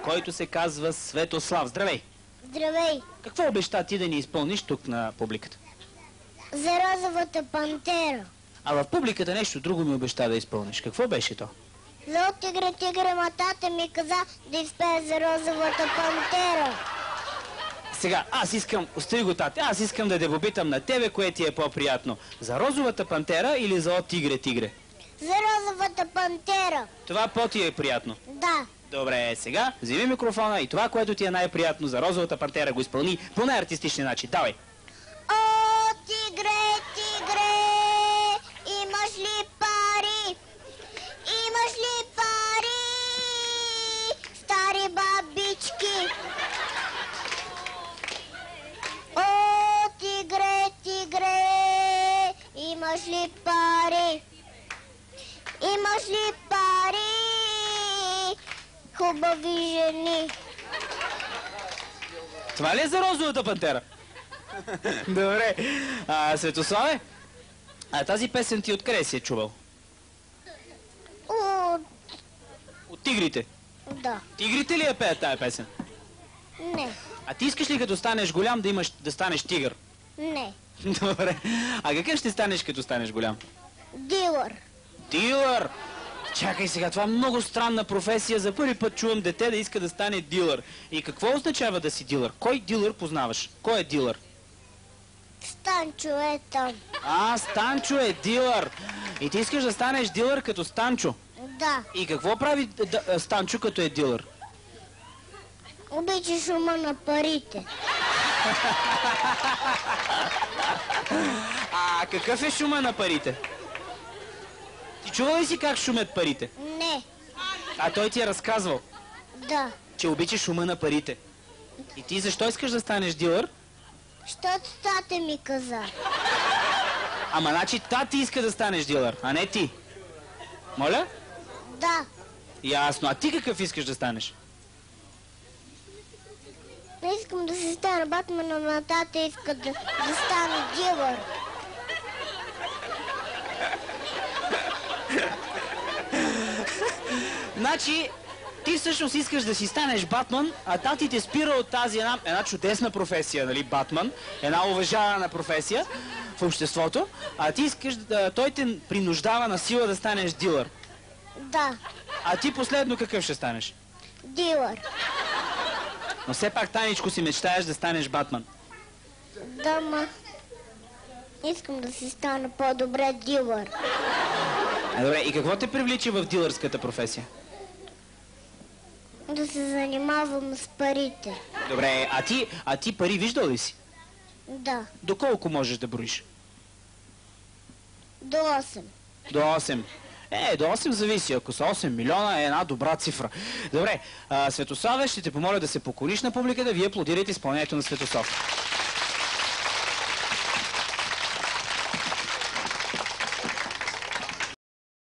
който се казва Светослав. Здравей! Здравей! Какво обеща ти да ни изпълниш тук на публиката? За розовата пантера. А в публиката нещо друго ми обеща да изпълниш. Какво беше то? За тигре, тигре, матата ми каза да изпее за розовата пантера. Сега, остави го, тате, аз искам да те попитам на тебе, кое ти е по-приятно. За розовата пантера или за тигре, тигре? За розовата пантера. Това по-ти е приятно. Да. Добре, сега вземи микрофона и това, което ти е най-приятно за розовата пантера, го изпълни по най-артистичен начин. Давай! О, тигре, тигре, имаш ли пари? Имаш ли пари? Стари бабички. О, тигре, тигре, имаш ли пари? Имаш ли пари? Хубави жени. Това ли е за розовата пантера? Добре. Светославе, тази песен ти откъде си е чувал? От тигрите? Да. Тигрите ли я пеят тая песен? Не. А ти искаш ли като станеш голям да станеш тигър? Не. Добре. А какъв ще станеш като станеш голям? Дилър. Дилър! Чакай сега, това е много странна професия. За първи път чувам дете да иска да стане дилър. И какво означава да си дилър? Кой дилър познаваш? Кой е дилър? Станчо е там. Станчо е дилър. И ти искаш да станеш дилър като Станчо? Да. И какво прави Станчо като е дилър? Обича шума на парите. Какъв е шума на парите? Ти чува ли си как шумят парите? Не. Той ти е разказвал, Да. че обича шума на парите. И ти защо искаш да станеш дилър? Щото тата ми каза. Значи тати иска да станеш дилър, а не ти. Моля? Да. Ясно. А ти какъв искаш да станеш? Не искам да се стана Батман, но тата иска да стане дилър. Значи, ти всъщност искаш да си станеш Батман, а тати те спира от тази една чудесна професия, нали, Батман, една уважавана професия в обществото, а ти искаш, той те принуждава на сила да станеш дилър. Да. А ти последно какъв ще станеш? Дилър. Но все пак тайничко си мечтаеш да станеш Батман. Да, ма. Искам да си стана по-добре дилър. Добре, и какво те привлича в дилърската професия? Да се занимавам с парите. Добре, а ти пари виждал ли си? Да. Доколко можеш да броиш? До 8. До 8. До 8 зависи. Ако са 8 милиона е една добра цифра. Добре, Светославе, ще те помоля да се покориш на публиката. Вие аплодирайте изпълнението на Светослав.